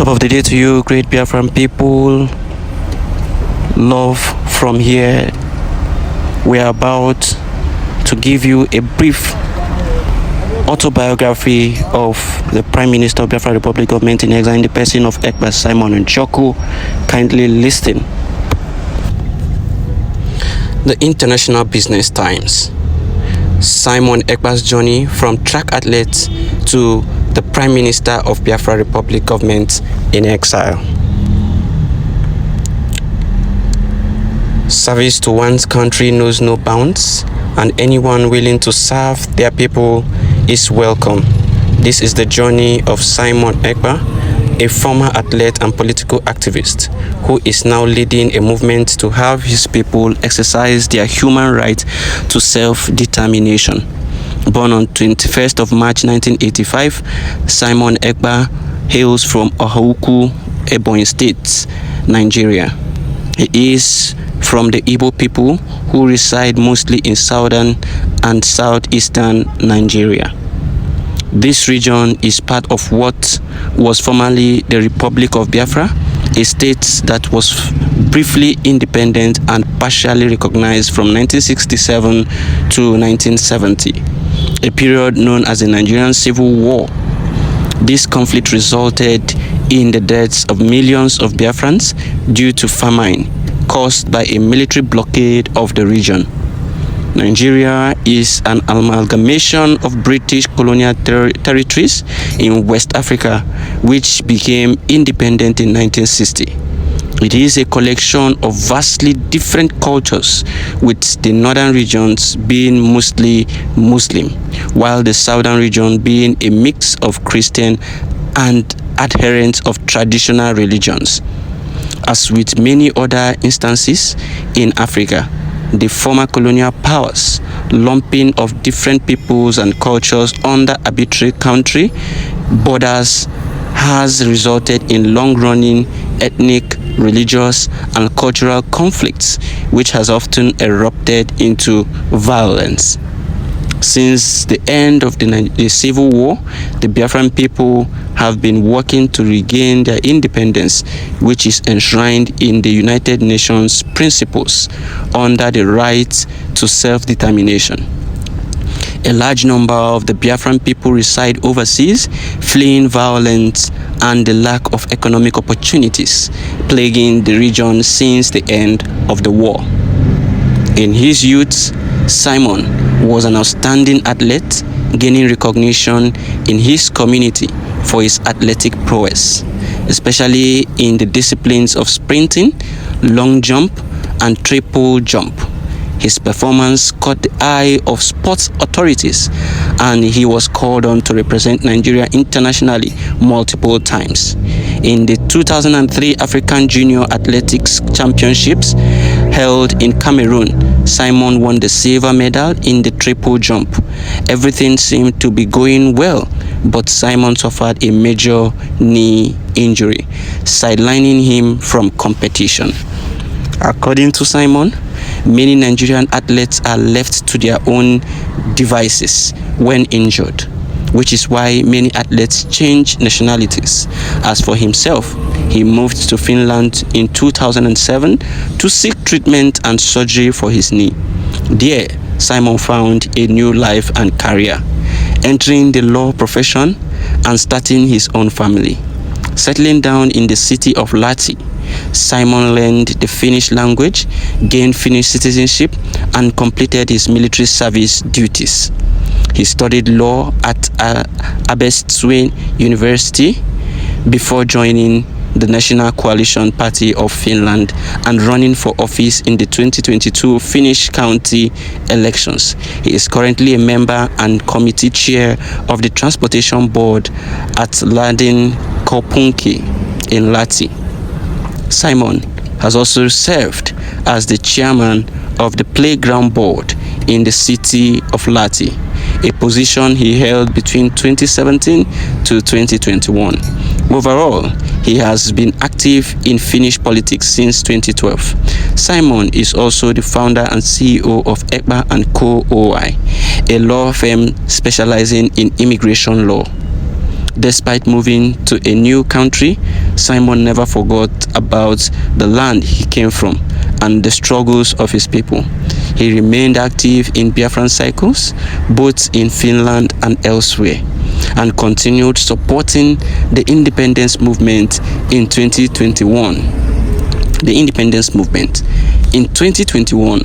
Top of the day to you, great Biafran people. Love from here. We are about to give you a brief autobiography of the Prime Minister of Biafra Republic Government in Exile in the person of Ekpa Simon and Choku. Kindly listen. The International Business Times. Simon Ekpa's journey from track athlete to the Prime Minister of Biafra Republic Government in exile. Service to one's country knows no bounds, and anyone willing to serve their people is welcome. This is the journey of Simon Ekpa, a former athlete and political activist who is now leading a movement to have his people exercise their human right to self-determination. Born on 21st of March 1985, Simon Ekpa hails from Ohaukwu, Ebonyi State, Nigeria. He is from the Igbo people who reside mostly in southern and southeastern Nigeria. This region is part of what was formerly the Republic of Biafra, a state that was briefly independent and partially recognized from 1967 to 1970, a period known as the Nigerian Civil War. This conflict resulted in the deaths of millions of Biafrans due to famine caused by a military blockade of the region. Nigeria is an amalgamation of British colonial territories in West Africa, which became independent in 1960. It is a collection of vastly different cultures, with the northern regions being mostly Muslim, while the southern region being a mix of Christian and adherents of traditional religions. As with many other instances in Africa, the former colonial powers lumping of different peoples and cultures under arbitrary country borders has resulted in long-running ethnic, religious, and cultural conflicts, which has often erupted into violence. Since the end of the Civil War, the Biafran people have been working to regain their independence, which is enshrined in the United Nations principles under the right to self-determination. A large number of the Biafran people reside overseas, fleeing violence and the lack of economic opportunities plaguing the region since the end of the war. In his youth, Simon was an outstanding athlete, gaining recognition in his community for his athletic prowess, especially in the disciplines of sprinting, long jump, and triple jump. His performance caught the eye of sports authorities, and he was called on to represent Nigeria internationally multiple times. In the 2003 African Junior Athletics Championships held in Cameroon, Simon won the silver medal in the triple jump. Everything seemed to be going well, but Simon suffered a major knee injury, sidelining him from competition. According to Simon, many Nigerian athletes are left to their own devices when injured, which is why many athletes change nationalities. As for himself, he moved to Finland in 2007 to seek treatment and surgery for his knee. There, Simon found a new life and career, entering the law profession and starting his own family. Settling down in the city of Lahti, Simon learned the Finnish language, gained Finnish citizenship, and completed his military service duties. He studied law at Aberystwyth University before joining the National Coalition Party of Finland and running for office in the 2022 Finnish county elections. He is currently a member and committee chair of the Transportation Board at Ladin Kaupunki in Lahti. Simon has also served as the chairman of the Playground Board in the city of Lahti, a position he held between 2017 to 2021. Overall, he has been active in Finnish politics since 2012. Simon is also the founder and CEO of Ekpa & Co. OI, a law firm specializing in immigration law. Despite moving to a new country, Simon never forgot about the land he came from and the struggles of his people. He remained active in Biafran cycles, both in Finland and elsewhere, and continued supporting the independence movement in 2021. In 2021,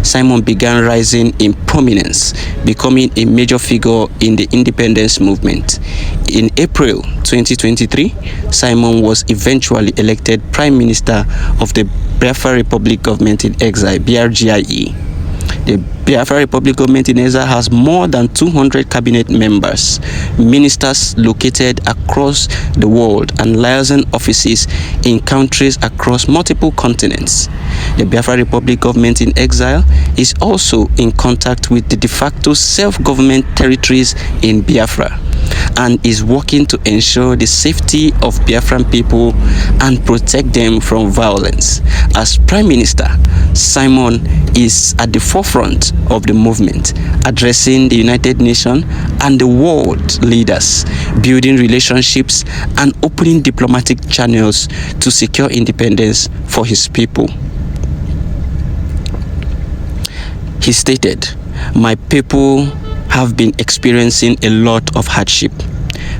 Simon began rising in prominence, becoming a major figure in the independence movement. In April 2023, Simon was eventually elected Prime Minister of the Biafra Republic Government in Exile, BRGIE. The Biafra Republic Government in Exile has more than 200 cabinet members, ministers located across the world, and liaison offices in countries across multiple continents. The Biafra Republic Government in Exile is also in contact with the de facto self-government territories in Biafra and is working to ensure the safety of Biafran people and protect them from violence. As Prime Minister, Simon is at the forefront of the movement, addressing the United Nations and the world leaders, building relationships and opening diplomatic channels to secure independence for his people. He stated, "My people have been experiencing a lot of hardship,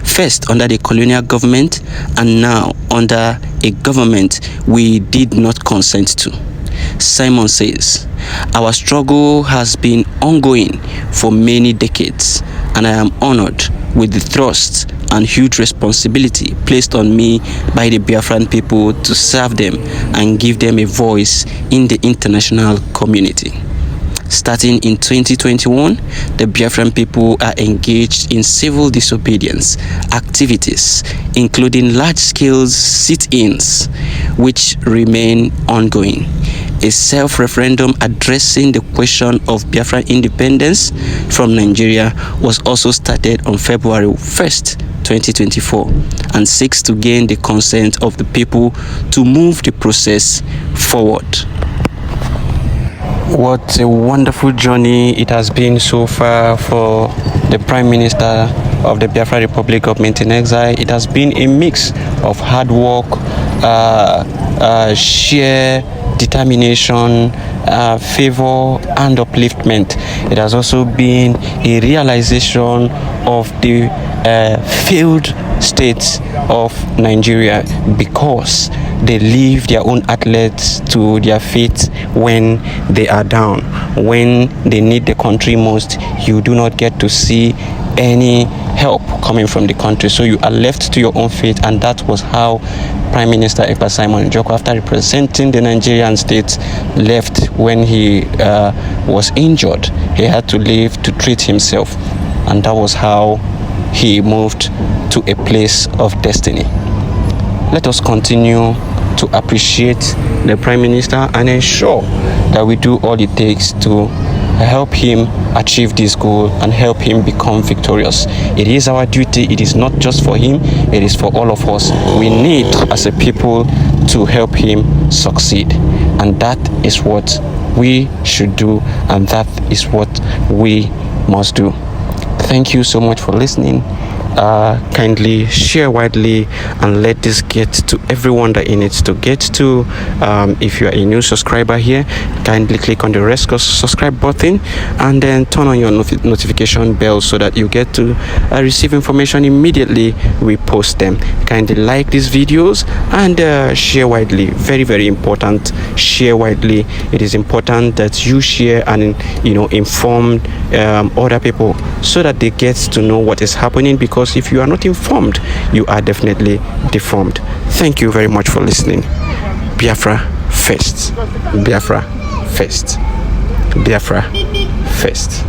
first under the colonial government and now under a government we did not consent to." Simon says, "Our struggle has been ongoing for many decades, and I am honored with the thrust and huge responsibility placed on me by the Biafran people to serve them and give them a voice in the international community." Starting in 2021, the Biafran people are engaged in civil disobedience activities, including large-scale sit-ins, which remain ongoing. A self-referendum addressing the question of Biafran independence from Nigeria was also started on February 1st, 2024, and seeks to gain the consent of the people to move the process forward. What a wonderful journey it has been so far for the Prime Minister of the Biafra Republic Government in Exile. It has been a mix of hard work, sheer determination, favor and upliftment. It has also been a realization of the failed state of Nigeria, because they leave their own athletes to their fate when they are down. When they need the country most, you do not get to see any help coming from the country, so you are left to your own fate. And that was how Prime Minister Ekpa Simon Njoko, after representing the Nigerian state, left when he was injured. He had to leave to treat himself, and that was how he moved to a place of destiny. Let us continue to appreciate the Prime Minister and ensure that we do all it takes to help him achieve this goal and help him become victorious. It is our duty. It is not just for him, it is for all of us. We need, as a people, to help him succeed, and that is what we should do, and that is what we must do. Thank you so much for listening. Kindly share widely and let this get to everyone that it needs to get to. If you are a new subscriber here, kindly click on the red subscribe button and then turn on your notification bell so that you get to receive information immediately we post them. Kindly like these videos and share widely. Very, very important. Share widely. It is important that you share and inform other people so that they get to know what is happening, because if you are not informed, you are definitely deformed. Thank you very much for listening. Biafra first. Biafra first. Biafra first.